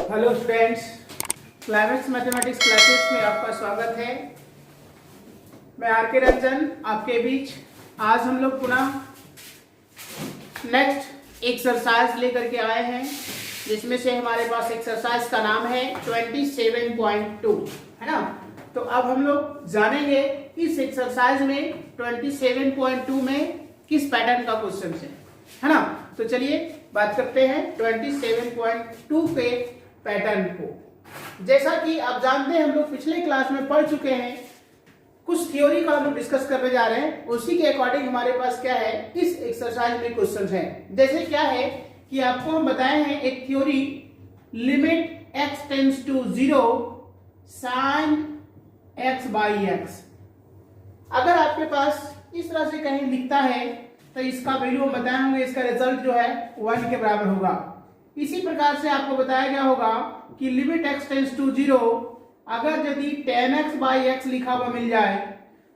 Hello students, climax mathematics classes में आपका स्वागत है। मैं आर के रंजन आपके बीच। आज हम लोग पुनः नेक्स्ट एक्सरसाइज लेकर के आए हैं, जिसमें से हमारे पास एक्सरसाइज का नाम है 27.2, है ना। तो अब हम लोग जानेंगे इस एक्सरसाइज में 27.2 में किस पैटर्न का क्वेश्चन है ना। तो चलिए बात करते हैं 27.2 के पैटर्न को। जैसा कि आप जानते हैं, हम लोग पिछले क्लास में पढ़ चुके हैं, कुछ थ्योरी का हम लोग डिस्कस करने जा रहे हैं। उसी के अकॉर्डिंग हमारे पास क्या है, इस एक्सरसाइज में क्वेश्चन है। जैसे क्या है कि आपको हम बताए हैं एक theory, limit x tends to 0 sin x by x। अगर आपके पास इस तरह से कहीं लिखता है तो इसका वैल्यू हम बताए होंगे, इसका रिजल्ट जो है 1 के बराबर होगा। इसी प्रकार से आपको बताया गया होगा कि लिमिट x टेंड्स टू 0, अगर यदि tan x बाई x लिखा हुआ मिल जाए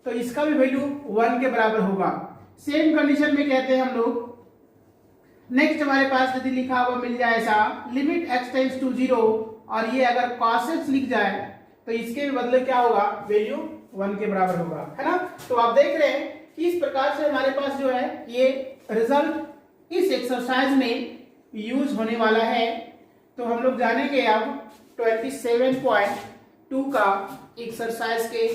तो इसका भी वैल्यू 1 के बराबर होगा। सेम कंडीशन में कहते हैं हम लोग, नेक्स्ट हमारे पास यदि लिखा हुआ मिल जाए ऐसा लिमिट x टेंड्स टू 0 और ये अगर cos x लिख जाए तो इसके बदले क्या होगा, वैल्यू 1 के बराबर होगा, है ना। तो आप देख रहे हैं कि इस प्रकार से हमारे पास जो है ये रिजल्ट इस एक्सरसाइज में यूज होने वाला है। तो हम लोग जानेंगे अब 27.2 का एक्सरसाइज के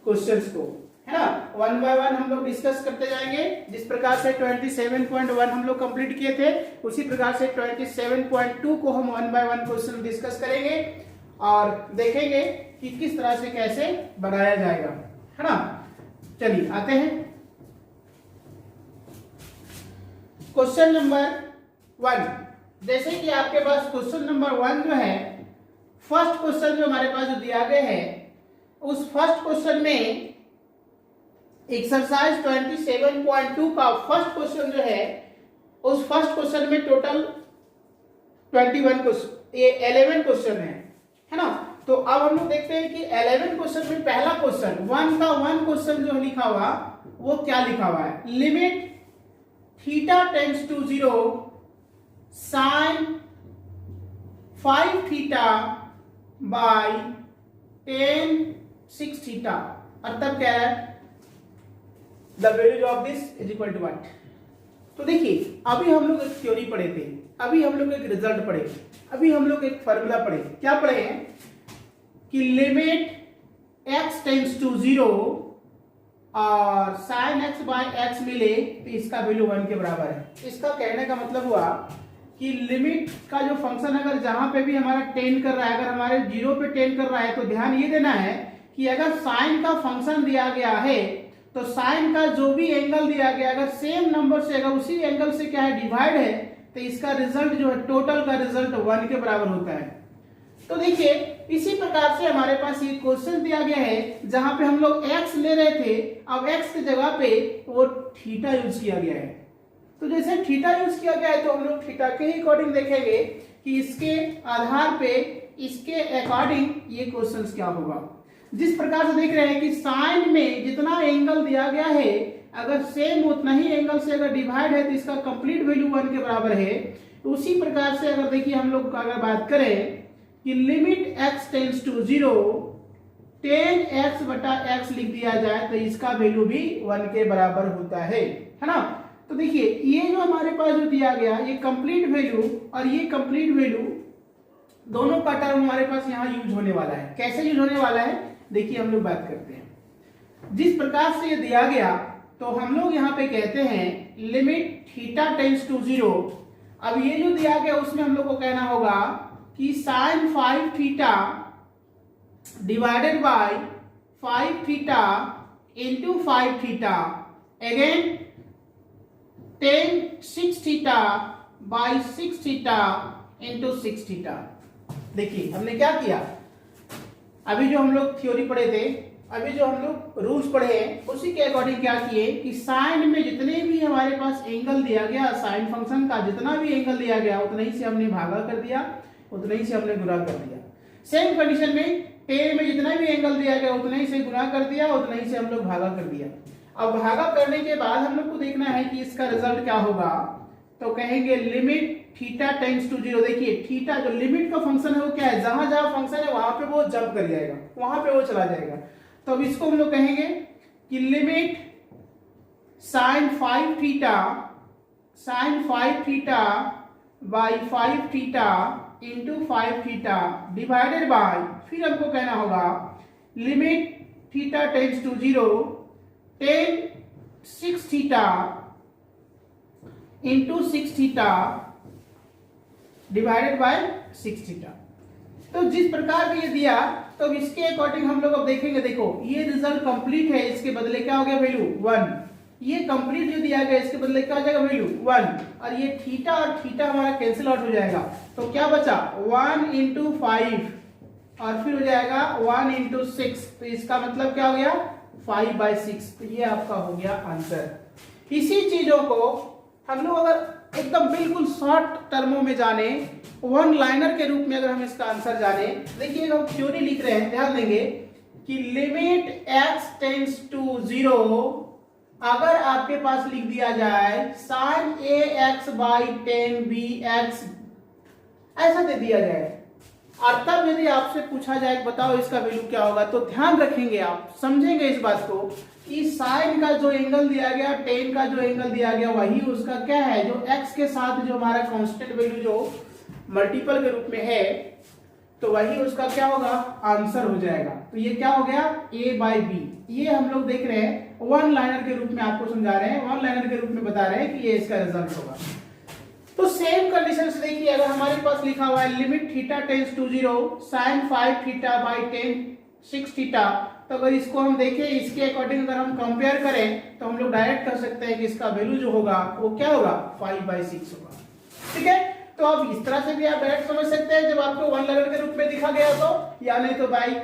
क्वेश्चंस को, है ना। वन बाय वन हम लोग डिस्कस करते जाएंगे। जिस प्रकार से 27.1 हम लोग कंप्लीट किए थे, उसी प्रकार से 27.2 को हम one by one question discuss करेंगे और देखेंगे कि किस तरह से कैसे बनाया जाएगा, है ना। चलिए आते हैं क्वेश्चन नंबर 1। जैसे कि आपके पास क्वेश्चन नंबर 1 जो है, फर्स्ट क्वेश्चन जो हमारे पास जो दिया गया है, उस फर्स्ट क्वेश्चन में एक्सरसाइज 27.2 का फर्स्ट क्वेश्चन जो है, उस फर्स्ट क्वेश्चन में टोटल 11 क्वेश्चन है ना। तो अब हम लोग देखते हैं कि 11 क्वेश्चन में पहला क्वेश्चन 1 क्वेश्चन जो लिखा हुआ वो क्या लिखा हुआ है, limit theta tends to 0 sin 5 theta by tan 6 theta, और तब क्या है, the value of this is equal to what. तो देखिए, अभी हम लोग एक थ्योरी पढ़े थे, अभी हम लोग एक रिजल्ट पढ़े, अभी हम लोग एक फॉर्मूला पढ़े। क्या पढ़े हैं कि लिमिट x टेंड्स टू 0 और sin x बाई x मिले तो इसका वैल्यू 1 के बराबर है। इसका कहने का मतलब हुआ कि लिमिट का जो फंक्शन अगर जहां पे भी हमारा टेंड कर रहा है, अगर हमारे 0 पे टेंड कर रहा है, तो ध्यान ये देना है कि अगर साइन का फंक्शन दिया गया है तो साइन का जो भी एंगल दिया गया, अगर सेम नंबर से अगर उसी एंगल से क्या है डिवाइड है, तो इसका रिजल्ट जो है, टोटल का रिजल्ट 1 के बराबर होता है। तो देखिए, इसी प्रकार से हमारे पास ये क्वेश्चन दिया गया है जहां पे हम लोग x ले रहे थे, अब x की जगह पे वो थीटा यूज किया गया है। तो जैसे थीटा यूज किया गया है तो हम लोग थीटा के ही अकॉर्डिंग देखेंगे कि इसके आधार पे, इसके अकॉर्डिंग ये क्वेश्चंस क्या होगा। जिस प्रकार से देख रहे हैं कि साइन में जितना एंगल दिया गया है, अगर सेम उतना ही एंगल से अगर डिवाइड है तो इसका कंप्लीट वैल्यू 1 के बराबर है। तो उसी प्रकार से अगर देखिए हम लोग अगर बात करें कि limit x tends to 0 tan x बटा x लिख दिया जाए तो इसका वैल्यू भी 1 के बराबर होता है ना। तो देखिए, ये जो हमारे पास जो दिया गया, ये कंप्लीट वैल्यू और ये कंप्लीट वैल्यू, दोनों का टर्म हमारे पास यहाँ यूज होने वाला है। कैसे यूज होने वाला है, देखिए हम लोग बात करते हैं। जिस प्रकार से ये दिया गया तो हम लोग यहाँ पे कहते हैं लिमिट थीटा टेंड्स टू 0। अब ये जो दिया गया उसमें हम लोग को कहना होगा कि sin 5 theta divided bye 5 theta into 5 theta, again tan 6 theta by 6 theta into 6 theta. देखिए हमने क्या किया, अभी जो हम लोग थ्योरी पढ़े थे, अभी जो हम लोग रूल्स पढ़े हैं, उसी के अकॉर्डिंग क्या किए कि साइन में जितने भी हमारे पास एंगल दिया गया, साइन फंक्शन का जितना भी एंगल दिया गया उतना ही से हमने भागा कर दिया, उतना ही से हमने गुणा कर दिया। सेम कंडीशन में टेन में जितना भी एंगल दिया गया उतना ही से गुणा कर दिया, उतना ही से हम लोग भागा कर दिया। अब भागा करने के बाद हम लोग को देखना है कि इसका रिजल्ट क्या होगा। तो कहेंगे लिमिट थीटा टेंड्स टू 0, देखिए थीटा जो लिमिट का फंक्शन है वो क्या है, जहां जहां फंक्शन है वहां पे वो जंप कर जाएगा, वहां पे वो चला जाएगा। तो अब इसको हम लोग कहेंगे कि limit sine 5 theta by 5 theta into 5 theta divided by, फिर हमको कहना होगा limit theta tends to 0 tan 6 theta into 6 theta divided by 6 theta. तो जिस प्रकार भी ये दिया, तो इसके अकॉर्डिंग हम लोग अब देखेंगे, देखो ये रिजल्ट कंप्लीट है, इसके बदले क्या हो गया वैल्यू 1, ये कंप्लीट जो दिया गया इसके बदले क्या हो जाएगा वैल्यू 1, और ये थीटा और थीटा हमारा कैंसिल आउट हो जाएगा, तो क्या बचा 1 इंटू 5 और फिर हो जाएगा 1 इंटू 6, तो इसका मतलब क्या हो गया 5/6, तो ये आपका हो गया आंसर। इसी चीजों को हम लोग अगर एकदम बिल्कुल शॉर्ट टर्मों में जाने, वन लाइनर के रूप में अगर हम इसका आंसर जाने, देखिए हम थ्योरी लिख रहे हैं, ध्यान देंगे कि लिमिट x टेंड्स टू 0 अगर आपके पास लिख दिया जाए sin ax बाई 10bx ऐसा दे दिया जाए, और तब यदि आपसे पूछा जाए बताओ इसका वैल्यू क्या होगा, तो ध्यान रखेंगे, आप समझेंगे इस बात को कि साइन का जो एंगल दिया गया, टेन का जो एंगल दिया गया, वही उसका क्या है, जो x के साथ जो हमारा कांस्टेंट वैल्यू जो मल्टीपल के रूप में है, तो वही उसका क्या होगा आंसर हो जाएगा। तो ये क्या हो गया a/b, ये हम लोग देख रहे हैं वन लाइनर के रूप में आपको समझा रहे हैं, वन लाइनर के रूप में बता रहे हैं कि ये इसका रिजल्ट होगा। तो सेम कंडीशन से देखिए, अगर हमारे पास लिखा हुआ है limit theta tends to 0 sin 5 theta by 10 6 theta, तो अगर इसको हम देखें इसके अकॉर्डिंग अगर हम कंपेयर करें तो हम लोग डायरेक्ट कर सकते हैं कि इसका वैल्यू जो होगा वो क्या होगा 5/6 होगा। ठीक है, तो अब इस तरह से भी आप डायरेक्ट समझ सकते हैं जब आपको वन लाइनर के रूप में दिखा गया तो, या नहीं तो बाई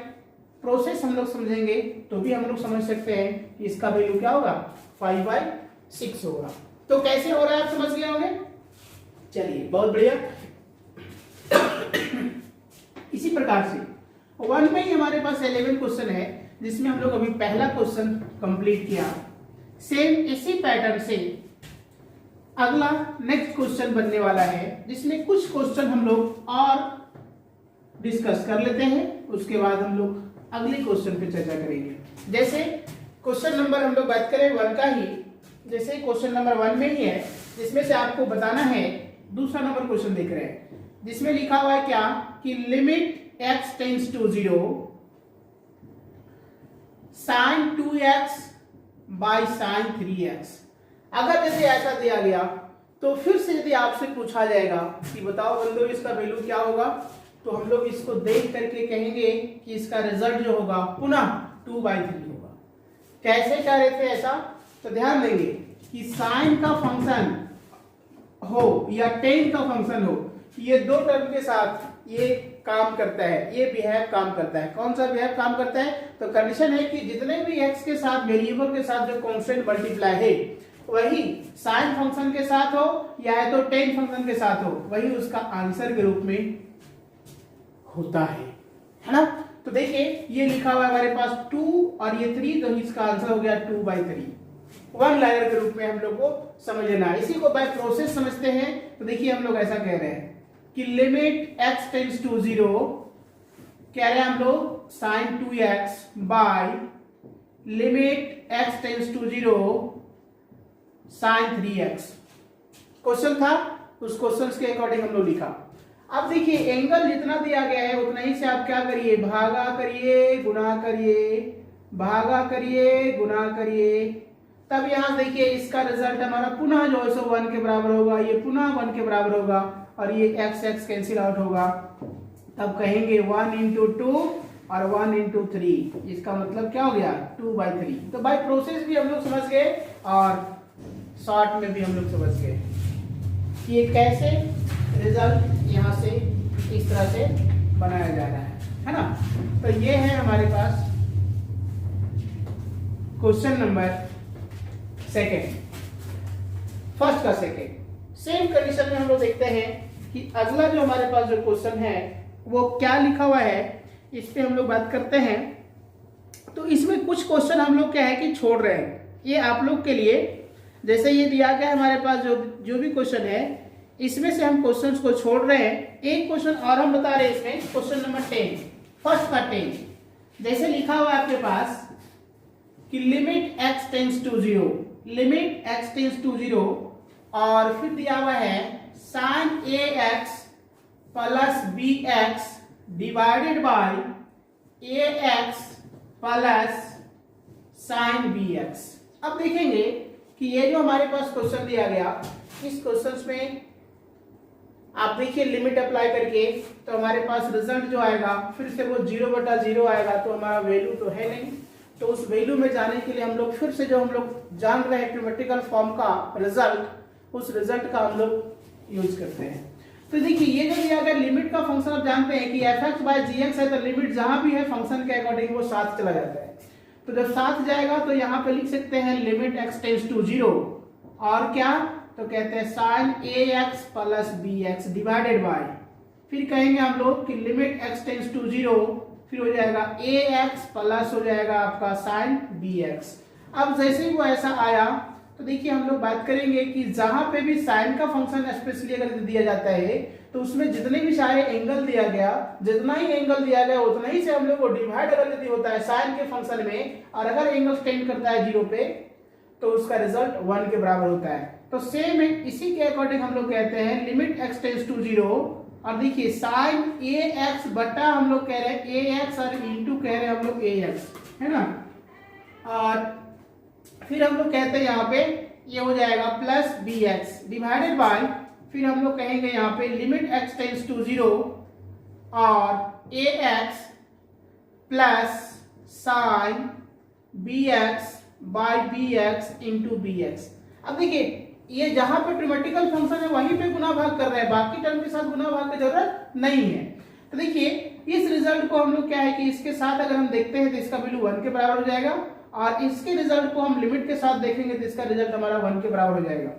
प्रोसेस हम लोग समझेंगे तो भी हम लोग समझ सकते हैं कि इसका वैल्यू क्या होगा 5/6 होगा। तो कैसे हो रहा है आप समझ गए होंगे, चलिए बहुत बढ़िया। इसी प्रकार से वन में ही हमारे पास 11 क्वेश्चन है, जिसमें हम लोग अभी पहला क्वेश्चन कंप्लीट किया। सेम इसी पैटर्न से अगला नेक्स्ट क्वेश्चन बनने वाला है, जिसमें कुछ क्वेश्चन हम लोग और डिस्कस कर लेते हैं, उसके बाद हम लोग अगले क्वेश्चन पे चर्चा करेंगे। जैसे क्वेश्चन नंबर हम लोग बात करें 1 का ही, जैसे क्वेश्चन नंबर 1 में ही है, जिसमें से आपको बताना है, दूसरा नंबर क्वेश्चन देख रहे हैं, जिसमें लिखा हुआ है क्या कि limit x tends to 0 sin 2x by sin 3x। अगर जैसे ऐसा दिया गया तो फिर से यदि आपसे पूछा जाएगा कि बताओ बंदो इसका वैल्यू क्या होगा, तो हम लोग इसको देख करके कहेंगे कि इसका रिजल्ट जो होगा पुनः 2/3 होगा। कैसे कह रहे थे ऐसा, तो ध्यान देंगे कि साइन का फंक्शन हो या टेन का फंक्शन हो, ये दो टर्म के साथ ये काम करता है, ये बिहेव काम करता है। कौन सा बिहेव काम करता है, तो कंडीशन है कि जितने भी x के साथ वेरिएबल के साथ जो कांस्टेंट मल्टीप्लाई है वही साइन फंक्शन के साथ हो या है तो टेन फंक्शन के साथ हो, वही उसका आंसर के रूप में होता है ना। तो देखिए ये लिखा हुआ है हमारे पास 2 और ये 3, तो इसका आंसर हो गया 2/3। वन लाइनर के रूप में हम लोग को समझ लेना है, इसी को बाय प्रोसेस समझते हैं। तो देखिए हम लोग ऐसा कह रहे हैं कि लिमिट x टेंड्स टू 0 कह रहे हैं हम लोग sin 2x by limit x tends to 0 sin 3x। Question था, उस क्वेश्चन के अकॉर्डिंग हम लोग लिखा। अब देखिए एंगल जितना दिया गया है उतना ही से आप क्या करिए, भागा करिए, गुणा करिए, भागा करिए, गुणा करिए, तब यहां देखिए इसका रिजल्ट हमारा पुनः जो है 1 के बराबर होगा, ये पुनः 1 के बराबर होगा और ये x कैंसिल आउट होगा। तब कहेंगे 1 इंटू 2 और 1 इंटू 3, इसका मतलब क्या हो गया 2/3। तो बाय प्रोसेस भी हम लोग समझ गए और शॉर्ट में भी हम लोग समझ गए कि ये कैसे रिजल्ट यहाँ से इस तरह से बनाया जा रहा है ना। तो ये है हमारे पास क्वेश्चन नंबर सेकेंड, फर्स्ट का सेकेंड। सेम कंडीशन में हम लोग देखते हैं कि अगला जो हमारे पास जो क्वेश्चन है वो क्या लिखा हुआ है, इस पे हम लोग बात करते हैं। तो इसमें कुछ क्वेश्चन हम लोग क्या है कि छोड़ रहे हैं, ये आप लोग के लिए, जैसे ये दिया गया हमारे पास जो भी क्वेश्चन है, इसमें से हम क्वेश्चंस को छोड़ रहे हैं। एक क्वेश्चन और हम बता रहे हैं इसमें, क्वेश्चन नंबर 10, फर्स्ट का 10। जैसे लिखा हुआ है आपके पास कि limit x tends to 0, limit x tends to 0, और फिर दिया हुआ है sin ax plus bx divided by ax plus sin bx। अब देखेंगे कि ये जो हमारे पास क्वेश्चन दिया गया, इस क्वेश्चन में आप देखिए लिमिट अप्लाई करके तो हमारे पास रिजल्ट जो आएगा फिर से वो 0/0 आएगा, तो हमारा वैल्यू तो है नहीं। तो उस वैल्यू में जाने के लिए हम लोग फिर से जो हम लोग जान रहे हैं ट्रिमेटिकल फॉर्म का रिजल्ट, उस रिजल्ट का हम लोग यूज करते हैं। तो देखिए ये जो दिया गया लिमिट का फंक्शन, आप जानते हैं कि f(x/gx) है, तो लिमिट जहां भी है फंक्शन के अकॉर्डिंग वो साथ चला जाता है। तो जब साथ जाएगा तो यहाँ पे लिख सकते हैं लिमिट x टेंस टू 0, और क्या तो कहते हैं sin ax plus bx divided by, फिर कहेंगे हम लोग कि लिमिट x टेंस टू 0, फिर हो जाएगा ax प्लस हो जाएगा आपका sin bx। अब जैसे ही वो ऐसा आया तो देखिए हम लोग बात करेंगे कि जहां पे भी साइन का फंक्शन स्पेशली अगर दिया जाता है तो उसमें जितने भी सारे एंगल दिया गया, जितना ही एंगल दिया गया उतना ही से हम लोग को डिवाइड अगर यदि होता है साइन के फंक्शन में, और अगर एंगल टेंड करता है 0 पे तो उसका रिजल्ट 1 के बराबर होता है। तो सेम है, इसी के अकॉर्डिंग हम लोग कहते हैं लिमिट x टेंस टू 0, और देखिए sin ax बटा हम लोग कह रहे हैं ax और इंटू कह रहे हैं हम लोग ax, है ना, और फिर हम लोग कहते हैं यहाँ पे ये हो जाएगा प्लस bx डिवाइडेड बाय, फिर हम लोग कहेंगे यहाँ पे लिमिट x टेंस टू 0 और ax plus sin bx by bx into bx। अब देखिए ये जहां पे ट्रिमेटिकल फंक्शन है वहीं पे गुना भाग कर रहे हैं, बाकी टर्म के साथ गुना भाग की जरूरत नहीं है। तो देखिए इस रिजल्ट को हम लोग क्या है कि इसके साथ अगर हम देखते हैं तो इसका वैल्यू 1 के बराबर हो जाएगा, और इसके रिजल्ट को हम लिमिट के साथ देखेंगे तो इसका रिजल्ट हमारा 1 के बराबर हो जाएगा।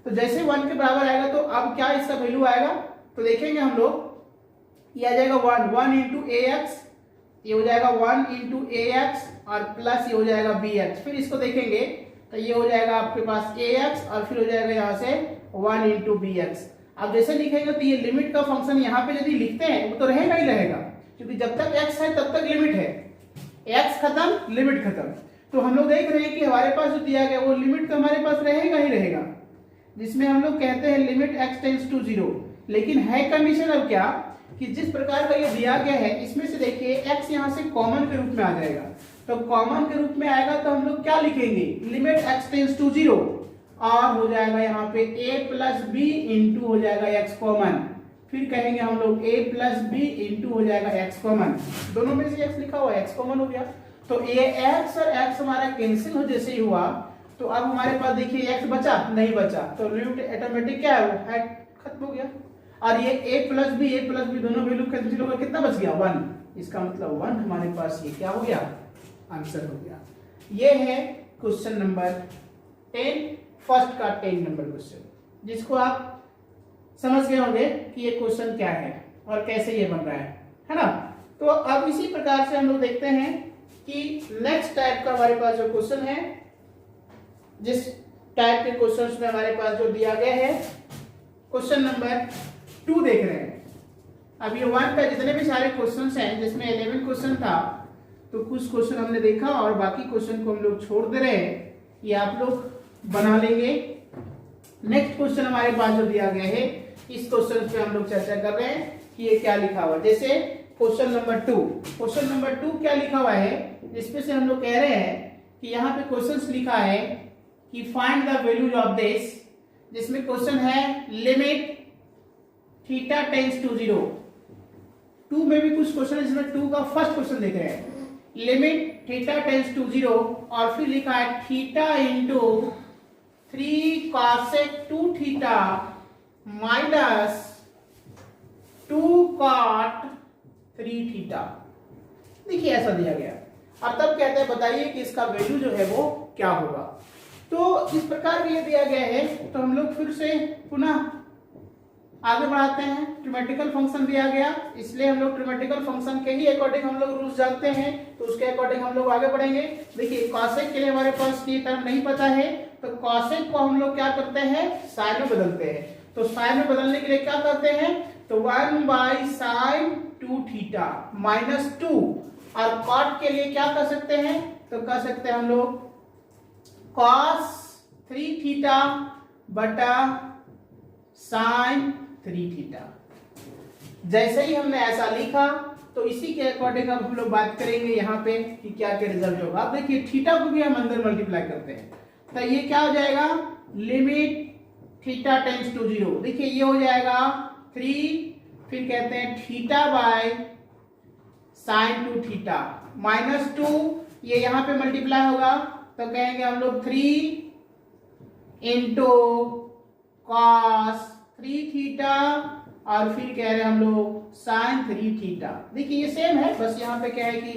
तो जैसे 1 के बराबर आएगा तो अब क्या इसका वैल्यू आएगा, तो देखेंगे हम लोग ये आ जाएगा 1 इंटू ax, ये हो जाएगा 1 इंटू ax और प्लस ये हो जाएगा bx। फिर इसको देखेंगे तो ये हो जाएगा आपके पास ax और फिर हो जाएगा यहाँ से 1 इंटू bx। अब जैसे लिखेंगे तो ये लिमिट का फंक्शन यहाँ पे यदि लिखते हैं वो तो रहेगा ही रहेगा, क्योंकि जब तक x है तब तक लिमिट है, x खत्म लिमिट खत्म। तो हम लोग देख रहे हैं कि हमारे पास जो दिया गया वो लिमिट तो हमारे पास रहेगा ही रहेगा, जिसमें हम लोग कहते हैं लिमिट x टेंस टू 0। लेकिन है कंडीशन अब क्या कि जिस प्रकार का ये दिया गया है इसमें से देखिए x यहाँ से कॉमन के रूप में आ जाएगा, तो कॉमन के रूप में आएगा तो हम लोग क्या लिखेंगे लिमिट x टेंस टू 0, और हो जाएगा यहाँ पे a प्लस बी इंटू हो जाएगा x कॉमन, फिर कहेंगे हम लोग a प्लस बी इंटू हो जाएगा x कॉमन, दोनों में से x लिखा हुआ x कॉमन हो गया। तो ax और x हमारा कैंसिल हो जैसे ही हुआ तो अब हमारे पास देखिए x बचा नहीं बचा, तो लिमिट ऑटोमेटिक क्या है खत्म हो गया, और ये a प्लस बी दोनों वैल्यू कैंसिल हो गया, कितना बच गया 1, इसका मतलब 1 हमारे पास ये क्या हो गया आंसर हो गया। ये है क्वेश्चन नंबर 10, फर्स्ट का 10 नंबर क्वेश्चन, जिसको आप समझ गए होंगे कि ये क्वेश्चन क्या है और कैसे ये बन रहा है ना। तो अब इसी प्रकार से हम लोग देखते हैं कि नेक्स्ट टाइप का हमारे पास जो क्वेश्चन है, जिस टाइप के क्वेश्चंस में हमारे पास जो दिया गया है क्वेश्चन नंबर 2 देख रहे हैं। अब ये 1 का जितने भी सारे क्वेश्चंस हैं, जिसमें 11 क्वेश्चन था तो कुछ क्वेश्चन हमने देखा और बाकी क्वेश्चन को हम लोग छोड़ दे रहे हैं, ये आप लोग बना लेंगे। नेक्स्ट क्वेश्चन हमारे पास जो दिया गया है इस क्वेश्चन पे हम लोग चर्चा कर रहे हैं कि ये क्या लिखा हुआ है। जैसे क्वेश्चन नंबर 2 क्या लिखा हुआ है, जिसपे से हम लोग कह रहे हैं कि यहाँ पे क्वेश्चन लिखा है कि find the values of this, जिसमें क्वेश्चन है लिमिट थीटा टेंस टू 0। 2 में भी कुछ क्वेश्चन है जिसमें 2 का फर्स्ट क्वेश्चन देख रहे हैं, लिमिट थीटा टेंस टू 0 और फिर लिखा है theta into 3 cosec 2 theta minus 2 cot 3 theta. देखिए ऐसा दिया गया, अब तब कहते हैं बताइए कि इसका वैल्यू जो है वो क्या होगा। तो इस प्रकार का ये दिया गया है, तो हम लोग फिर से पुनः आगे बढ़ाते हैं। ट्रिमेटिकल फंक्शन दिया गया, इसलिए हम लोग ट्रिमेटिकल फंक्शन के ही अकॉर्डिंग हम लोग रूल्स जानते हैं, तो उसके अकॉर्डिंग हम लोग आगे बढ़ेंगे। देखिए कॉसेक के लिए हमारे पास ये टर्म नहीं पता है, तो कॉसेक को हम लोग क्या करते हैं साइन में बदलते हैं। तो साइन में बदलने के लिए क्या करते हैं, तो 1/sin 2 थीटा -2, और कॉट के लिए क्या कर सकते हैं, तो कर सकते हैं हम लोग cos 3 थीटा बटा sin 3 थीटा। जैसे ही हमने ऐसा लिखा तो इसी के अकॉर्डिंग अब हम लोग बात करेंगे यहाँ पे कि क्या क्या रिजल्ट होगा। अब देखिए थीटा को भी हम अंदर मल्टीप्लाई करते हैं, तो ये क्या हो जाएगा, लिमिट थीटा टेंड्स टू 0, देखिए ये हो जाएगा 3, फिर कहते हैं थीटा बाय साइन 2 थीटा -2, ये यहाँ पे मल्टीप्लाई होगा तो कहेंगे हम लोग 3 इंटू कॉस 3 थीटा, और फिर कह रहे हैं हम लोग साइन 3 थीटा। देखिए ये सेम है, बस यहाँ पे क्या है कि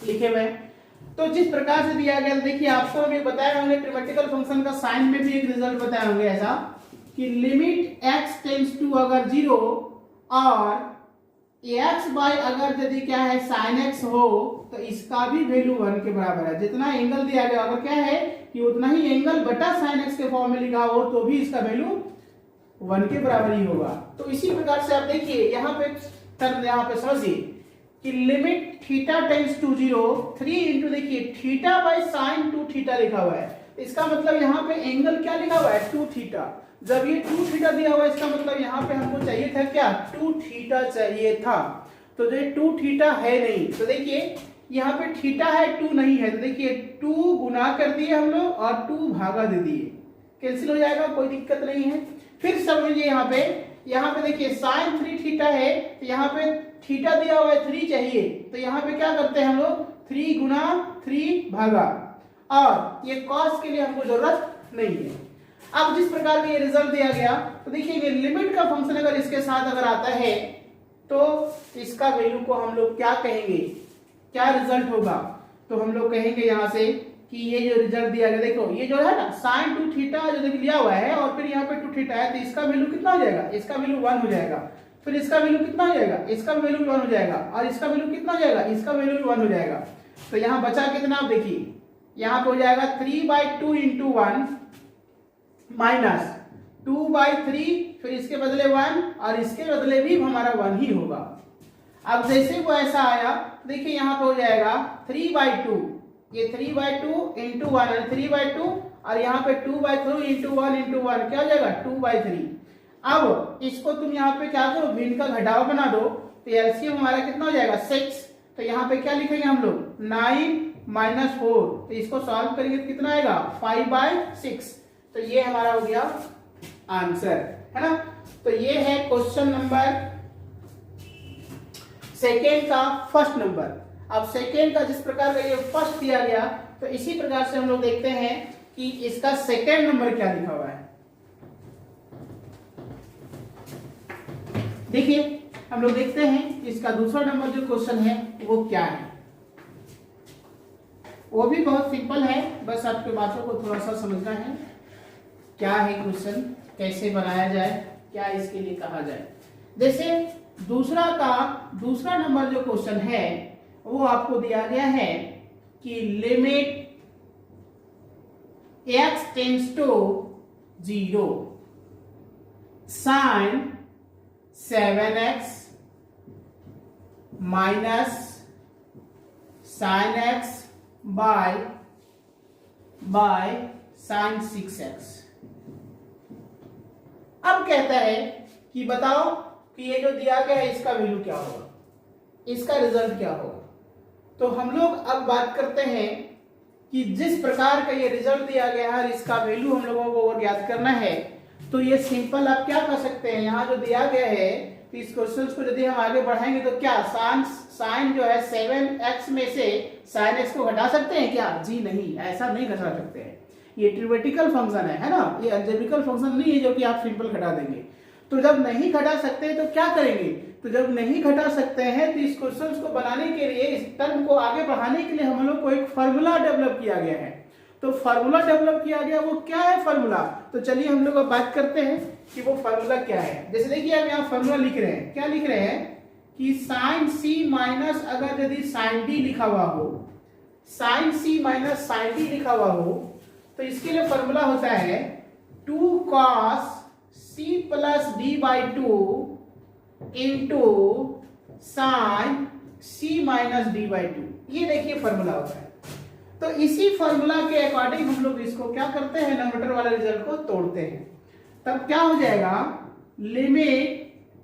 लिखे हुए हैं। तो जिस प्रकार से दिया गया, देखिए आपको अभी बताया होंगे ट्रिमेटिकल फंक्शन का साइन में भी एक रिजल्ट बताए होंगे ऐसा कि लिमिट x टेंड्स टू अगर 0 और x बाय अगर यदि क्या है साइन x हो तो इसका भी वैल्यू 1 के बराबर है। जितना एंगल दिया गया अगर क्या है कि उतना ही एंगल बटा साइन x के फॉर्म में लिखा हो तो भी इसका वैल्यू 1 के बराबर ही होगा। तो इसी प्रकार से आप देखिए यहाँ पे टर्म यहाँ पे समझिए कि limit theta tends to 0 3 into देखिए थीटा बाय साइन 2 थीटा लिखा हुआ है, इसका मतलब यहाँ पे एंगल क्या लिखा हुआ है 2 थीटा। जब ये 2 थीटा दिया हुआ है इसका मतलब यहाँ पे हमको चाहिए था क्या 2 थीटा चाहिए था, तो जो 2 थीटा है नहीं, तो देखिए यहाँ पे थीटा है 2 नहीं है, तो देखिए 2 गुना कर दिए हम लोग और 2 भागा दे दिए, कैंसिल हो जाएगा, कोई दिक्कत नहीं है। फिर समझिए यहाँ पे देखिए साइन 3 थीटा है, तो यहाँ पे थीटा दिया हुआ है 3 चाहिए, तो यहाँ पे क्या करते हैं हम लोग 3 गुना 3 भागा, और ये कॉस के लिए हमको जरूरत नहीं है। अब जिस प्रकार का ये रिजल्ट दिया गया तो देखिए ये लिमिट का फंक्शन अगर इसके साथ अगर आता है तो इसका वैल्यू को हम लोग क्या कहेंगे, क्या रिजल्ट होगा, तो हम लोग कहेंगे यहाँ से कि ये जो रिजल्ट दिया गया, देखो ये जो है ना साइन 2 थीटा जो देखिए लिया हुआ है और फिर यहाँ पे 2 थीटा है, तो इसका वैल्यू कितना हो जाएगा, इसका वैल्यू 1 हो जाएगा, फिर इसका वैल्यू कितना हो जाएगा, इसका वैल्यू 1 हो जाएगा, और इसका वैल्यू कितना हो जाएगा, इसका वैल्यू 1 हो जाएगा। तो यहाँ बचा कितना, आप देखिए यहाँ पे हो जाएगा 3/2 इंटू 1 माइनस 2/3, फिर इसके बदले 1 और इसके बदले भी हमारा 1 ही होगा। अब जैसे वो ऐसा आया देखिए यहाँ पे हो जाएगा 3/2, ये 3/2 इंटू 1 और 3/2, और यहाँ पे 2/3 इंटू 1 इंटू 1 क्या हो जाएगा 2/3। अब इसको तुम यहाँ पे क्या करो, भिन्न का घटाव बना दो, तो एलसीएम हमारा कितना हो जाएगा 6, तो यहाँ पे क्या लिखेंगे हम लोग 9 - 4, तो इसको सॉल्व करेंगे तो कितना आएगा 5/6, तो ये हमारा हो गया आंसर, है ना। तो ये है क्वेश्चन नंबर सेकेंड का फर्स्ट नंबर। अब सेकेंड का जिस प्रकार का ये फर्स्ट दिया गया तो इसी प्रकार से हम लोग देखते हैं कि इसका सेकेंड नंबर क्या लिखा हुआ है। देखिए हम लोग देखते हैं इसका दूसरा नंबर जो क्वेश्चन है वो क्या है। वो भी बहुत सिंपल है, बस आपके बातों को थोड़ा सा समझना है क्या है क्वेश्चन, कैसे बनाया जाए, क्या इसके लिए कहा जाए। जैसे दूसरा नंबर जो क्वेश्चन है वो आपको दिया गया है कि limit x tends to 0 sine 7x minus sine x by sine 6x। अब कहता है कि बताओ कि ये जो दिया गया है इसका वैल्यू क्या होगा, इसका रिजल्ट क्या होगा। तो हम लोग अब बात करते हैं कि जिस प्रकार का ये रिजल्ट दिया गया है इसका वैल्यू हम लोगों को ज्ञात करना है, तो ये सिंपल आप क्या कर सकते हैं, यहाँ जो दिया गया है तो इस क्वेश्चन को यदि हम आगे बढ़ाएंगे तो क्या साइन जो है 7x में से साइन x को घटा सकते हैं क्या, जी नहीं, ऐसा नहीं घटा सकते हैं। ये ट्रिमेटिकल फंक्शन है ना, ये अलजेब्रिकल फंक्शन नहीं है जो कि आप सिंपल घटा देंगे। तो जब नहीं घटा सकते तो क्या करेंगे, तो जब नहीं घटा सकते हैं तो इस क्वेश्चन को बनाने के लिए, इस टर्म को आगे बढ़ाने के लिए हम लोग को एक फार्मूला डेवलप किया गया है। तो फार्मूला डेवलप किया गया वो क्या है फार्मूला, तो चलिए हम लोग अब बात करते हैं कि वो फार्मूला क्या है। जैसे देखिए हम यहाँ फार्मूला लिख रहे हैं, क्या लिख रहे हैं कि साइन c माइनस अगर यदि साइन d लिखा हुआ हो, sine c minus sine d लिखा हुआ हो, तो इसके लिए फार्मूला होता है 2 cos C plus D by two into sine C minus D by two, ये देखिए फॉर्मूला होता है। तो इसी फॉर्मूला के अकॉर्डिंग हम लोग इसको क्या करते हैं, नंबरेटर वाले रिजल्ट को तोड़ते हैं। तब क्या हो जाएगा, लिमिट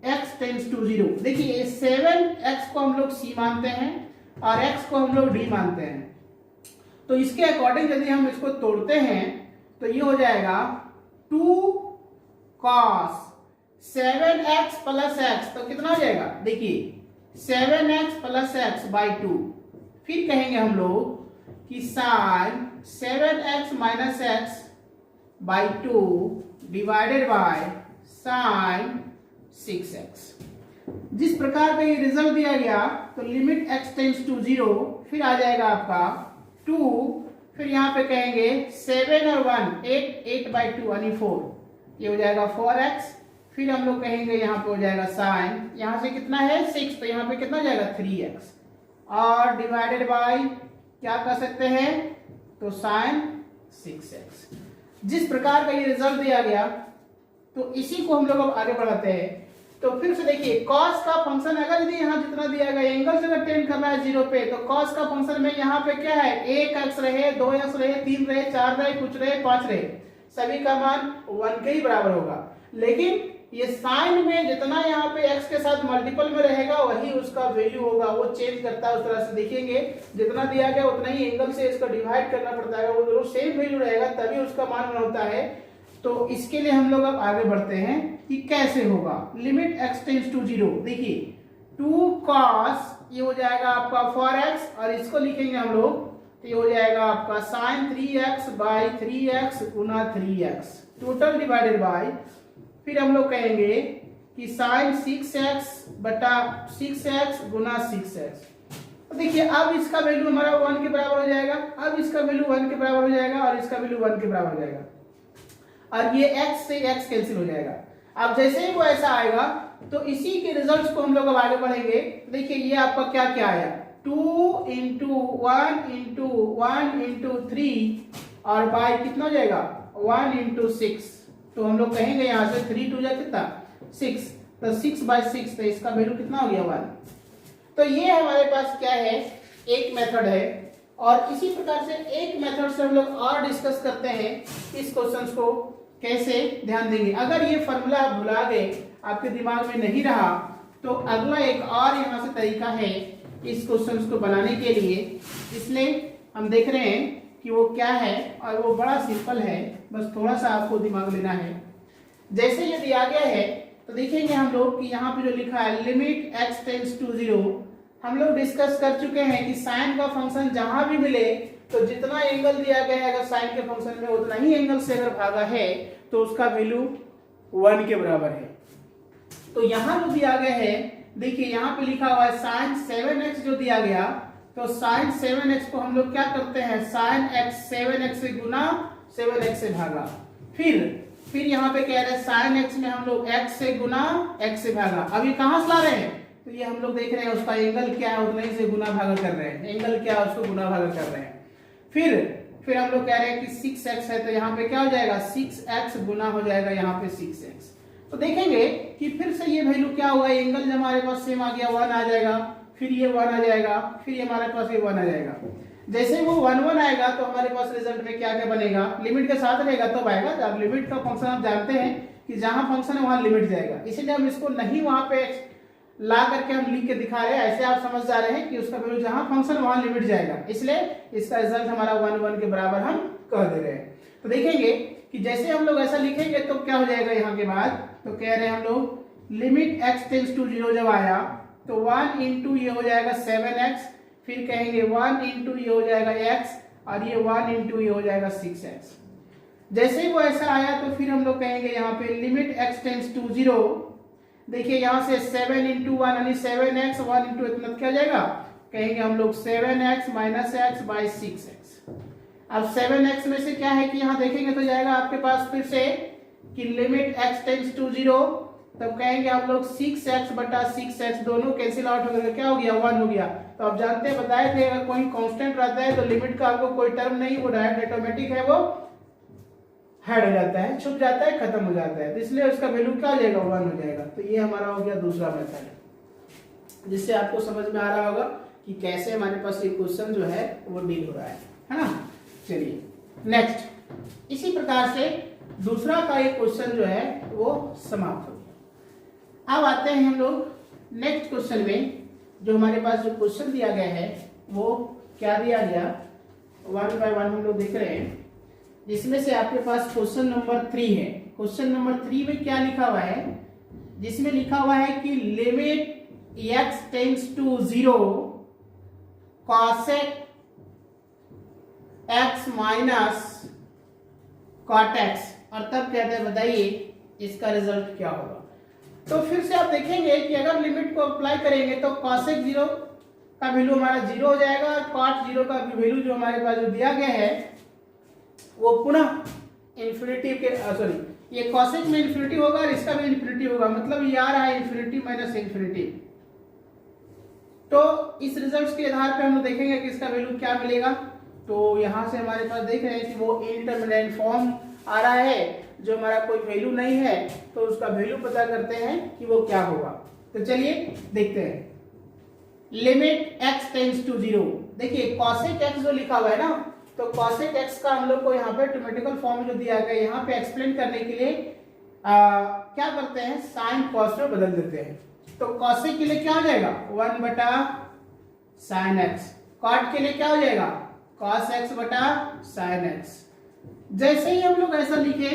x टेंड्स टू 0। देखिए 7x को हम लोग c मानते हैं और x को हम लोग d मानते हैं। तो इसके अकॉर्डिंग यदि हम इसको तोड़ते हैं तो ये हो जाएगा 2 cos 7x प्लस x, तो कितना हो जाएगा, देखिए 7x प्लस x बाई 2। फिर कहेंगे हम लोग कि sine 7x minus x by 2 divided by sine 6x। जिस प्रकार का ये रिजल्ट दिया गया, तो लिमिट x टेंड्स टू 0, फिर आ जाएगा आपका 2, फिर यहाँ पे कहेंगे 7 और 1 8 बाई 2 यानी 4, ये हो जाएगा 4x। फिर हम लोग कहेंगे यहाँ पे हो जाएगा साइन, यहाँ से कितना है 6, तो यहाँ पे कितना हो जाएगा 3x, और डिवाइडेड बाय क्या कर सकते हैं, तो साइन 6x। जिस प्रकार का ये रिजल्ट दिया गया, तो इसी को हम लोग अब आगे बढ़ाते हैं। तो फिर से देखिए cos का फंक्शन अगर यदि यहाँ जितना दिया गया एंगल से अगर टेंड कर रहा है 0 पे, तो cos का फंक्शन में यहाँ पे क्या है, 1x रहे, 2x रहे, 3 रहे, 4 रहे, कुछ रहे, 5 रहे, सभी का मान 1 के ही बराबर होगा। लेकिन ये साइन में जितना यहाँ पे x के साथ मल्टीपल में रहेगा वही उसका वैल्यू होगा, वो चेंज करता है उस तरह से। देखेंगे जितना दिया गया उतना ही एंगल से इसका डिवाइड करना पड़ता है, वो दोनों सेम वैल्यू रहेगा तभी उसका मान होता है। तो इसके लिए हम लोग अब आगे बढ़ते हैं कि कैसे होगा। लिमिट x टेंड्स टू 0, देखिए 2 cos, ये हो जाएगा आपका 4x, और इसको लिखेंगे हम लोग तो ये हो जाएगा आपका साइन 3x बाई 3x गुना 3x टोटल डिवाइडेड बाय, फिर हम लोग कहेंगे कि साइन 6x बटा 6x गुना 6x। तो देखिए अब इसका वैल्यू हमारा 1 के बराबर हो जाएगा, अब इसका वैल्यू 1 के बराबर हो जाएगा और इसका वैल्यू 1 के बराबर हो जाएगा, और ये x से x कैंसिल हो जाएगा। अब जैसे ही वो ऐसा आएगा तो इसी के रिजल्ट्स को हम लोग अब आगे बढ़ेंगे। देखिए ये आपका क्या क्या आया, 2 इंटू 1 इंटू 1 इंटू 3 और बाय कितना हो जाएगा 1 इंटू 6। तो हम लोग कहेंगे यहाँ से 3 2 जा कितना 6, तो 6 बाई 6, तो इसका वैल्यू कितना हो गया 1। तो ये हमारे पास क्या है, एक मेथड है। और इसी प्रकार से एक मेथड से हम लोग और डिस्कस करते हैं इस क्वेश्चंस को कैसे ध्यान देंगे। अगर ये फॉर्मूला आप भुला गए, आपके दिमाग में नहीं रहा, तो अगला एक और यहाँ से तरीका है इस क्वेश्चंस को बनाने के लिए। इसलिए हम देख रहे हैं कि वो क्या है, और वो बड़ा सिंपल है, बस थोड़ा सा आपको दिमाग लेना है। जैसे ये दिया गया है तो देखेंगे हम लोग कि यहाँ पे जो लिखा है लिमिट x टेंड्स टू 0, हम लोग डिस्कस कर चुके हैं कि साइन का फंक्शन जहां भी मिले तो जितना एंगल दिया गया है अगर साइन के फंक्शन में उतना ही एंगल से अगर भागा है तो उसका वैल्यू 1 के बराबर है। तो यहाँ जो दिया गया है, देखिए यहाँ पे लिखा हुआ है साइन 7x जो दिया गया, तो साइन 7x को हम लोग क्या करते हैं, साइन x 7x से गुना 7x से भागा, फिर यहाँ पे कह रहे हैं साइन x में हम लोग x से गुना x से भागा। अभी कहाँ से ला रहे हैं, तो ये हम लोग देख रहे हैं उसका एंगल क्या है उतना ही से गुना भागा कर रहे हैं, एंगल क्या है उसको गुना भागा कर रहे हैं। फिर हम लोग कह रहे हैं कि 6x है, तो यहाँ पे क्या हो जाएगा 6x गुना हो जाएगा यहाँ पे 6x। तो देखेंगे कि फिर से ये वैल्यू क्या हुआ, एंगल जब हमारे पास सेम आ गया 1 आ जाएगा, फिर ये 1 आ जाएगा, फिर ये हमारे पास ये 1 आ जाएगा। जैसे वो 1 1 आएगा तो हमारे पास रिजल्ट में क्या क्या बनेगा, लिमिट के साथ रहेगा तब आएगा। जब लिमिट का फंक्शन आप जानते हैं कि जहां फंक्शन है वहां लिमिट जाएगा, इसीलिए हम इसको नहीं वहां पे ला करके हम लिख के दिखा रहे हैं, ऐसे आप समझ जा रहे हैं कि उसका वैल्यू जहां फंक्शन वहां लिमिट जाएगा, इसलिए इसका रिजल्ट हमारा 1 1 के बराबर हम कह दे रहे हैं। तो देखेंगे कि जैसे हम लोग ऐसा लिखेंगे तो क्या हो जाएगा यहाँ के बाद, तो कह रहे हैं हम लोग लिमिट x टेंड्स टू 0 जब आया तो 1 इंटू ये हो जाएगा 7x, फिर कहेंगे 1 इंटू ये हो जाएगा x, और ये 1 इंटू ये हो जाएगा 6x। जैसे ही वो ऐसा आया तो फिर हम लोग कहेंगे यहाँ पे लिमिट x टेंड्स टू 0, देखिए यहाँ से 7 इंटू 1 यानी 7x, 1 इंटू इतना क्या जाएगा, कहेंगे हम लोग 7x minus x by 6x। अब 7x में से क्या है कि यहाँ देखेंगे तो जाएगा आपके पास फिर से कि लिमिट x टेंड्स टू 0, तब कहेंगे हम लोग 6x बटा 6x, दोनों कैंसिल आउट हो गया, क्या हो गया 1 हो गया। तो आप जानते हैं बताए थे अगर कोई कांस्टेंट रहता है तो लिमिट का आपको कोई टर्म नहीं, वो डायरेक्ट ऑटोमेटिक है, वो हाइड हो जाता है, छुप जाता है, खत्म हो जाता है, तो इसलिए उसका वैल्यू क्या हो जाएगा, 1 हो जाएगा। तो ये हमारा हो गया दूसरा मेथड, जिससे आपको समझ में आ रहा होगा कि कैसे हमारे पास ये क्वेश्चन जो है वो डील हो रहा है ना। चलिए नेक्स्ट, इसी प्रकार से दूसरा का एक क्वेश्चन जो है वो समाप्त हो गया। अब आते हैं हम लोग नेक्स्ट क्वेश्चन में। जो हमारे पास जो क्वेश्चन दिया गया है वो क्या दिया गया, 1 बाय 1 हम लोग देख रहे हैं, जिसमें से आपके पास क्वेश्चन नंबर 3 है। क्वेश्चन नंबर 3 में क्या लिखा हुआ है, जिसमें लिखा हुआ है कि limit x tends to 0 cosec x minus cot x, और तब कहते हैं बताइए इसका रिजल्ट क्या होगा। तो फिर से आप देखेंगे कि अगर लिमिट को अप्लाई करेंगे तो cosec 0 का वैल्यू हमारा 0 हो जाएगा, और cot 0 का वैल्यू जो हमारे पास जो दिया गया है वो पुनः इन्फिनिटी के सॉरी ये cosec में इन्फिनिटी होगा और इसका भी इन्फिनिटी होगा, मतलब ये आ रहा है इन्फिनिटी माइनस इन्फिनिटी। तो इस रिजल्ट्स के आधार पे हम लोग देखेंगे कि इसका वैल्यू क्या मिलेगा। तो यहाँ से हमारे पास देख रहे हैं कि वो इंटरमीडिएट फॉर्म आ रहा है, जो हमारा कोई वैल्यू नहीं है तो उसका वैल्यू पता करते हैं कि वो क्या होगा। तो चलिए देखते हैं, लिमिट x टेंड्स टू 0। देखिए cosec x जो लिखा हुआ है ना, तो cosec x का हम लोग को यहाँ पे ऑटोमेटिकल फॉर्म जो दिया गया है, यहाँ पे एक्सप्लेन करने के लिए क्या करते हैं, साइन cos में बदल देते हैं। तो cosec के लिए क्या हो जाएगा, 1 बटा साइन एक्स, cot के लिए क्या हो जाएगा, cos x बटा साइन x। जैसे ही हम लोग ऐसा लिखे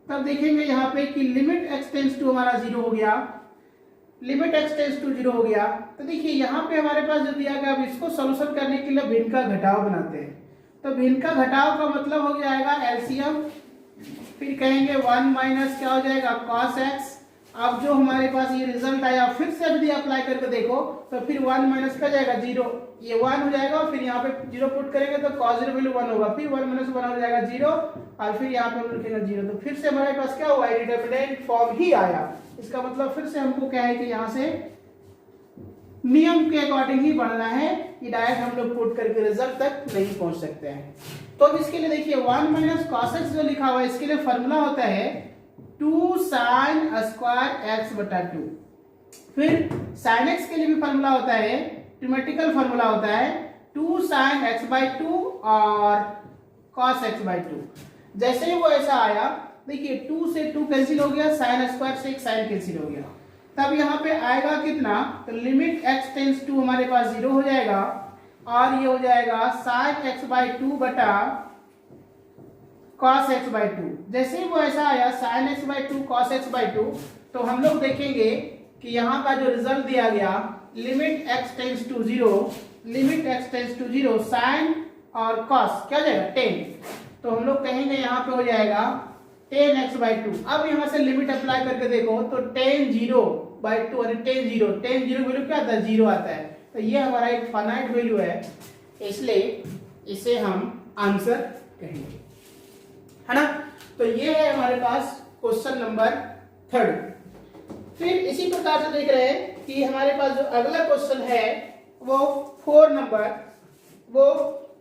तब देखेंगे यहाँ पे कि लिमिट x टेंड्स टू हमारा 0 हो गया, लिमिट x टेंड्स टू 0 हो गया। तो देखिए यहाँ पे हमारे पास जो दिया गया, अब इसको सोल्यूशन करने के लिए भिन्न का घटाव बनाते हैं। तो भिन्न का घटाव का मतलब हो जाएगा एलसीएम, फिर कहेंगे 1 माइनस क्या हो जाएगा cos x। अब जो हमारे पास ये रिजल्ट आया, फिर से यदि अप्लाई करके देखो तो फिर 1 माइनस क्या जाएगा 0, ये 1 हो जाएगा, फिर यहाँ पे 0 पुट करेंगे तो cos 0 वैल्यू 1 होगा, फिर 1 माइनस 1 हो जाएगा 0, और फिर यहाँ पे हम लिखेंगे 0। तो फिर से हमारे पास क्या हुआ, इंडिटरमिनेट फॉर्म ही आया। इसका मतलब फिर से हमको क्या है कि यहाँ से नियम के अकॉर्डिंग ही बढ़ना है, कि डायरेक्ट हम लोग पुट करके रिजल्ट तक नहीं पहुंच सकते हैं। तो अब इसके लिए देखिए 1 माइनस cos x जो लिखा हुआ है, इसके लिए फॉर्मूला होता है 2 sin स्क्वायर x बटा 2। फिर sin x के लिए भी फॉर्मूला होता है, ट्रिमेटिकल फॉर्मूला होता है 2 sin x बाई 2 और cos x बाई 2। जैसे ही वो ऐसा आया, देखिए 2 से 2 कैंसिल हो गया, sin स्क्वायर से एक sin कैंसिल हो गया, तब यहाँ पे आएगा कितना, तो लिमिट x टेंड्स टू हमारे पास 0 हो जाएगा, और ये हो जाएगा sin x बाई 2 बटा cos x बाई 2। जैसे ही वो ऐसा आया sin x by 2 cos x by 2, तो हम लोग देखेंगे कि यहाँ का जो रिजल्ट दिया गया, limit x tends to 0, limit x tends to 0 sin और cos क्या हो जाएगा 10, तो हम लोग कहेंगे यहाँ पे हो जाएगा 10x बाई 2। अब यहाँ से लिमिट अप्लाई करके देखो तो 10 0 बाई 2 और 10 0 वैल्यू क्या आता है, 0 आता है। तो ये हमारा एक फाइनाइट वैल्यू है, इसलिए इसे हम आंसर कहेंगे, है ना। तो ये है हमारे पास क्वेश्चन नंबर 3। फिर इसी प्रकार से देख रहे हैं कि हमारे पास जो अगला क्वेश्चन है वो 4 नंबर, वो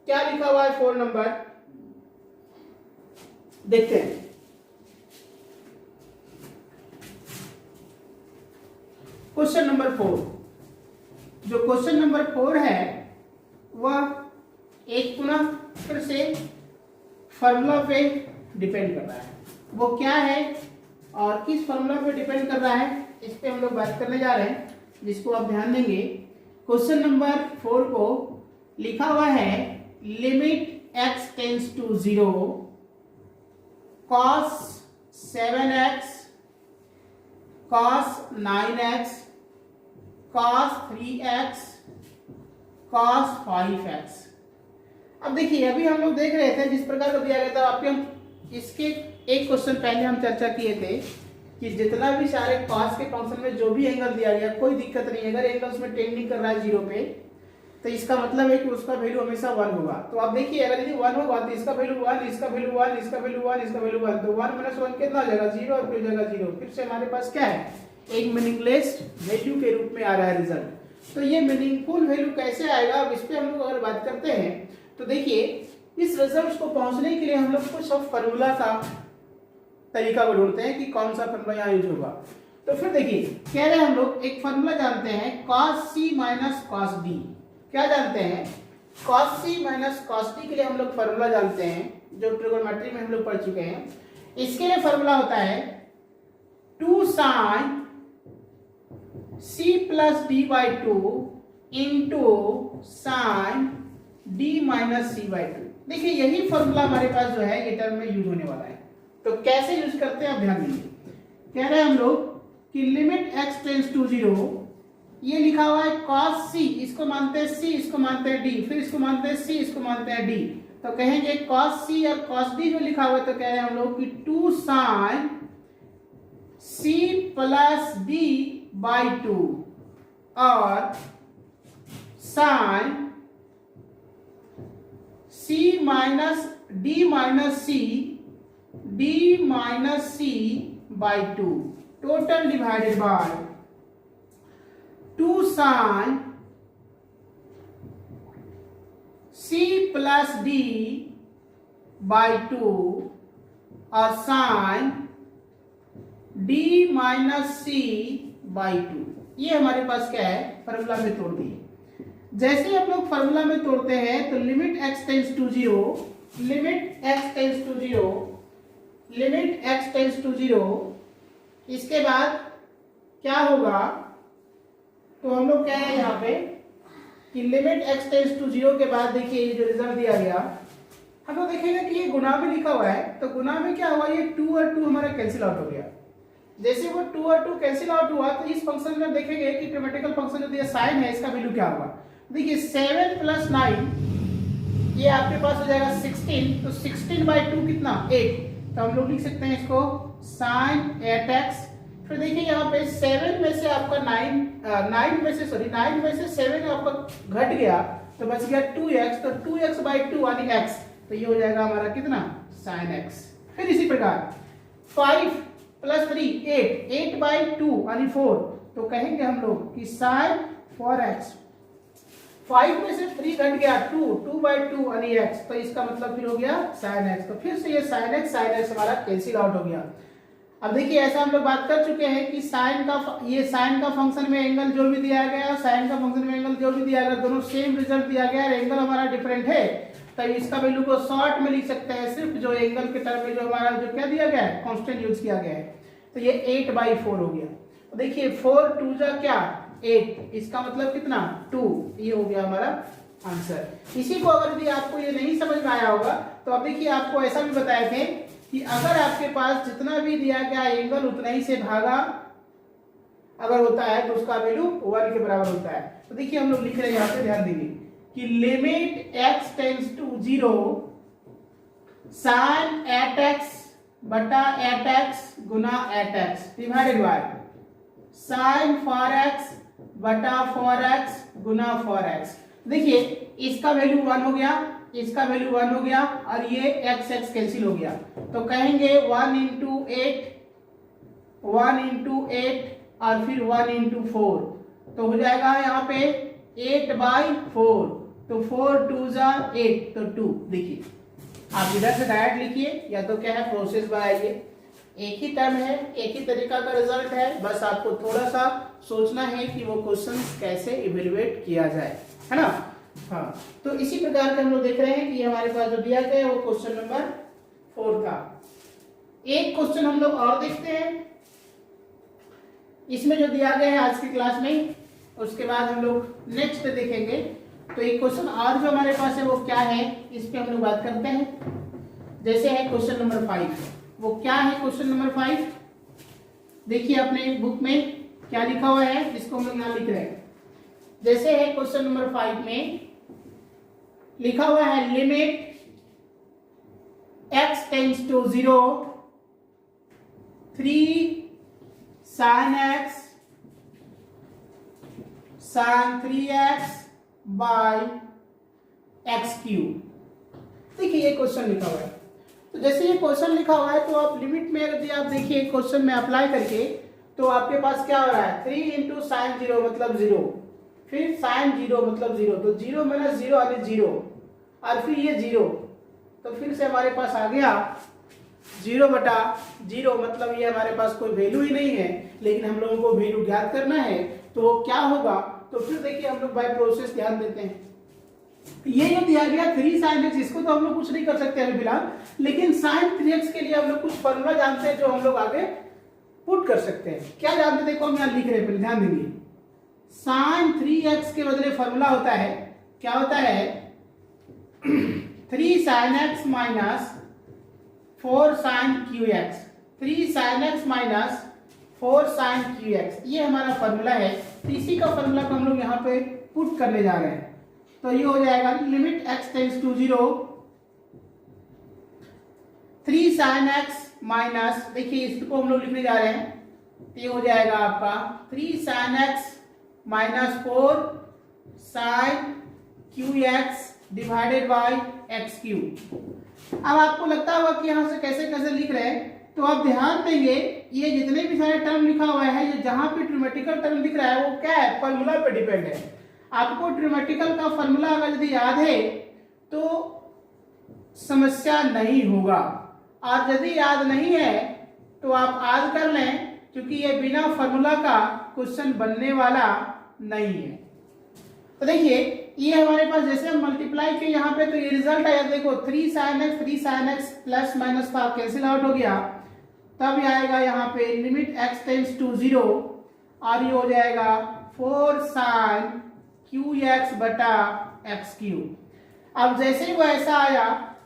क्या लिखा हुआ है 4 नंबर, देखते हैं। क्वेश्चन नंबर 4, जो क्वेश्चन नंबर 4 है वह एक पुनः फिर से फॉर्मूला पे डिपेंड कर रहा है। वो क्या है और किस फॉर्मूला पे डिपेंड कर रहा है, इस पे हम लोग बात करने जा रहे हैं, जिसको आप ध्यान देंगे। क्वेश्चन नंबर 4 को लिखा हुआ है limit x tends to 0 cos 7x cos 9x cos 3x cos 5x। अब देखिए अभी हम लोग देख रहे थे जिस प्रकार का दिया गया था, आपके हम इसके एक क्वेश्चन पहले हम चर्चा किए थे कि जितना भी सारे cos के फंक्शन में जो भी एंगल दिया गया कोई दिक्कत नहीं है, अगर एंगल्स में टेंडिंग कर रहा है 0 पे तो इसका मतलब है कि उसका वैल्यू हमेशा 1 होगा। तो आप देखिए अगर यदि 1 होगा तो इसका वैल्यू 1, इसका वैल्यू 1, इसका वैल्यू 1, इसका वैल्यू 1, तो 1 माइनस 1 कितना हो जाएगा 0 और फिर जाएगा 0। फिर से हमारे पास क्या है, एक मीनिंगलेस वैल्यू के रूप में आ रहा है रिजल्ट। तो ये मीनिंगफुल वैल्यू कैसे आएगा, अब इस पे हम लोग अगर बात करते हैं तो देखिए इस रिजल्ट को पहुंचने के लिए हम लोग कुछ फॉर्मूला का तरीका को ढूंढते हैं कि कौन सा फॉर्मूला यहाँ यूज होगा। तो फिर देखिए कह रहे हैं हम लोग एक फॉर्मूला जानते हैं cos c minus cos d। क्या जानते हैं? cos c minus cos d के लिए हम लोग फॉर्मूला जानते हैं जो ट्रिगोनोमेट्री में हम लोग पढ़ चुके हैं। इसके लिए फॉर्मूला होता है 2 sin c plus d by 2 into sine d minus c by 2। देखिए यही फॉर्मूला हमारे पास जो है ये टर्म में यूज होने वाला है। तो कैसे यूज करते हैं आप ध्यान दीजिए। कह रहे हैं हम लोग कि लिमिट x टेंड्स टू 0, ये लिखा हुआ है cos c, इसको मानते हैं c, इसको मानते हैं d, फिर इसको मानते हैं c, इसको मानते हैं d। तो कहेंगे cos c और cos d जो लिखा हुआ है, तो कह रहे हैं हम लोग कि 2 sin c plus d by 2 और sin c minus d minus c d minus c by 2 total divided bye 2 sin c plus d by 2 और sin d minus c by 2। ये हमारे पास क्या है, फॉर्मूला में तोड़ दिए। जैसे हम लोग फॉर्मूला में तोड़ते हैं तो limit x tends to 0, limit x tends to 0, limit x tends to 0, इसके बाद क्या होगा, तो हम लोग क्या है यहाँ पे कि लिमिट x टेंड्स टू 0 के बाद देखिए ये जो रिजल्ट दिया गया, हम लोग देखेंगे कि ये गुना में लिखा हुआ है। तो गुना में क्या हुआ, ये 2 और 2 हमारा कैंसिल आउट हो गया। जैसे वो 2 और 2 कैंसिल आउट हुआ तो इस फंक्शन में देखेंगे कि ग्रामेटिकल फंक्शन जो दिया साइन है, इसका वैल्यू क्या होगा। देखिए 7 प्लस 9 ये आपके पास हो जाएगा 16, तो 16 बाई 2 कितना 8, तो हम लोग लिख सकते हैं इसको sin 8x। फिर देखिए यहाँ पे 7 में से आपका 9 में से 7 आपका घट गया तो बच गया 2x, तो 2x बाई 2 यानी x, तो ये हो जाएगा हमारा कितना sin x। फिर इसी प्रकार 5 प्लस 3 8 बाई 2 यानी 4, तो कहेंगे हम लोग कि sin 4x। 5 में से 3 घट गया 2 बाई 2 यानी x, तो इसका मतलब फिर हो गया sin x। तो फिर से ये sin x हमारा कैंसिल आउट हो गया। अब देखिए ऐसा हम लोग बात कर चुके हैं कि साइन का फंक्शन में एंगल जो भी दिया गया, साइन का फंक्शन में एंगल जो भी दिया गया, दोनों सेम रिजल्ट दिया गया है, एंगल हमारा डिफरेंट है, तो इसका वैल्यू को शॉर्ट में लिख सकते हैं सिर्फ जो एंगल के टर्म में जो हमारा जो क्या दिया गया है, कांस्टेंट यूज किया गया है। तो ये 8 बाई 4 हो गया। तो देखिए 4 2 जा क्या 8, इसका मतलब कितना 2, ये हो गया हमारा आंसर। इसी को अगर यदि आपको ये नहीं समझ में आया होगा तो अब देखिए आपको ऐसा भी बताए थे कि अगर आपके पास जितना भी दिया गया एंगल उतना ही से भागा अगर होता है तो उसका वैल्यू 1 के बराबर होता है। तो देखिए हम लोग लिख रहे हैं यहाँ पे, ध्यान दीजिए कि limit x tends to 0 sin 8x बटा 8x Guna 8x divided by sin 4x बटा 4x गुना 4x। देखिए इसका वैल्यू 1 हो गया, इसका वैल्यू 1 हो गया और ये x x कैंसिल हो गया। तो कहेंगे 1 इंटू 8 और फिर 1 इंटू 4, तो हो जाएगा यहाँ पे 8 बाई 4, तो 4 2 जा 8, तो 2। देखिए आप इधर से डायरेक्ट लिखिए या तो क्या है प्रोसेस बाय आइए, एक ही टर्म है, एक ही तरीका का रिजल्ट है, बस आपको थोड़ा सा सोचना है कि वो क्वेश्चन कैसे इवेल्युएट किया जाए, है ना। हाँ, तो इसी प्रकार के हम लोग देख रहे हैं कि हमारे पास जो दिया गया है वो क्वेश्चन नंबर 4 था। एक क्वेश्चन हम लोग और देखते हैं इसमें जो दिया गया है आज की क्लास में, उसके बाद हम लोग नेक्स्ट देखेंगे। तो एक क्वेश्चन और जो हमारे पास है वो क्या है, इस पे हम लोग बात करते हैं। जैसे है क्वेश्चन नंबर 5, वो क्या है क्वेश्चन नंबर 5, देखिए अपने बुक में क्या लिखा हुआ है, जिसको हम लोग यहाँ लिख रहे हैं। जैसे है क्वेश्चन नंबर 5 में लिखा हुआ है limit x tends to 0 3 sin x sin 3x by x cube. देखिए ये क्वेश्चन लिखा हुआ है। तो जैसे ये क्वेश्चन लिखा हुआ है तो आप लिमिट में यदि आप देखिए क्वेश्चन में अप्लाई करके तो आपके पास क्या हो रहा है 3 इंटू साइन 0 मतलब 0, फिर साइन 0 मतलब 0, तो 0 माइनस 0 यानी 0 और फिर ये 0, तो फिर से हमारे पास आ गया 0/0 मतलब ये हमारे पास कोई वैल्यू ही नहीं है, लेकिन हम लोगों को वैल्यू ज्ञात करना है, तो वो क्या होगा। तो फिर देखिए हम लोग बाय प्रोसेस ध्यान देते हैं। ये जो दिया गया 3 sin x, इसको तो हम लोग कुछ नहीं कर सकते अभी फिलहाल, लेकिन sin 3x के लिए हम लोग कुछ फॉर्मूला जानते हैं जो हम लोग आगे पुट कर सकते हैं। क्या जानते हैं, देखो हम यहाँ लिख रहे हैं, पहले ध्यान देंगे। sin 3x के बदले फॉर्मूला होता है, क्या होता है, 3 sin x minus 4 sin qx, 3 sin x minus 4 sin qx, ये हमारा फॉर्मूला है। तो इसी का फॉर्मूला को हम लोग यहाँ पे पुट करने जा रहे हैं। तो ये हो जाएगा limit x tends to 0, 3 sin x minus, देखिए इसको हम लोग लिखने जा रहे हैं, ये हो जाएगा आपका 3 sin x minus 4 sin qx divided by x cube. अब आपको लगता होगा कि यहाँ से कैसे कैसे लिख रहे हैं, तो आप ध्यान देंगे ये जितने भी सारे टर्म लिखा हुआ है, ये जहां पे ट्रिमेटिकल टर्म दिख रहा है वो क्या है, फॉर्मूला पे डिपेंड है। आपको ट्रिमेटिकल का फॉर्मूला अगर यदि याद है तो समस्या नहीं होगा, और यदि याद नहीं है तो आप याद कर लें, क्योंकि ये बिना फॉर्मूला का क्वेश्चन बनने वाला नहीं है। तो देखिए ये हमारे पास जैसे हम मल्टीप्लाई किए यहाँ पे, तो ये रिजल्ट आया, देखो 3 sin x प्लस माइनस का कैंसिल आउट हो गया, तब ये आएगा यहाँ पे लिमिट x टेंड्स टू 0, और ये हो जाएगा 4 sin qx बटा एक्स क्यूब। अब जैसे ही वो ऐसा आया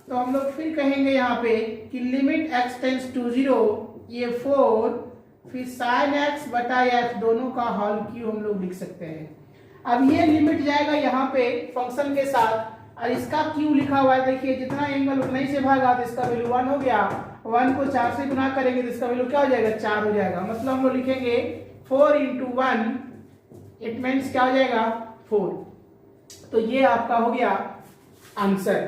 तो हम लोग फिर कहेंगे यहाँ पे कि लिमिट x टेंड्स टू 0, ये 4 फिर sin x बटा x दोनों का होल क्यूब हम लोग लिख सकते हैं। अब ये लिमिट जाएगा यहाँ पे फंक्शन के साथ, और इसका क्यू लिखा हुआ है, देखिए जितना एंगल उतना ही से भागा, तो इसका वैल्यू 1 हो गया, 1 को 4 से गुना करेंगे तो इसका वैल्यू क्या हो जाएगा, 4 हो जाएगा। मतलब हम लोग लिखेंगे 4 × 1, इट मीन्स क्या हो जाएगा 4। तो ये आपका हो गया आंसर।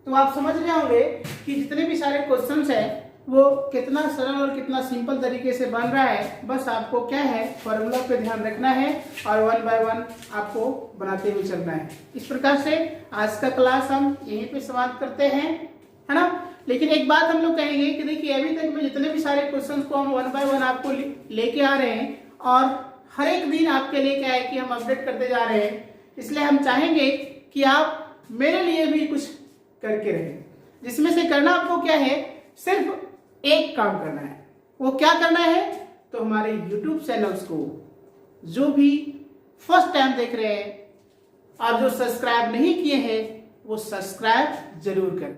तो आप समझ रहे होंगे कि जितने भी सारे क्वेश्चंस हैं वो कितना सरल और कितना सिंपल तरीके से बन रहा है। बस आपको क्या है, फॉर्मूला पे ध्यान रखना है और 1 बाय 1 आपको बनाते हुए चलना है। इस प्रकार से आज का क्लास हम यहीं पे समाप्त करते हैं, है ना। लेकिन एक बात हम लोग कहेंगे कि देखिए अभी तक में जितने भी सारे क्वेश्चंस को हम 1 बाय 1 आपको लेके आ रहे हैं, और हर एक दिन आपके लिए क्या है कि हम अपडेट करते जा रहे हैं, इसलिए हम चाहेंगे कि आप मेरे लिए भी कुछ करके रहें, जिसमें से करना आपको क्या है, सिर्फ एक काम करना है। वो क्या करना है, तो हमारे YouTube चैनल्स को जो भी फर्स्ट टाइम देख रहे हैं और जो सब्सक्राइब नहीं किए हैं वो सब्सक्राइब जरूर करें।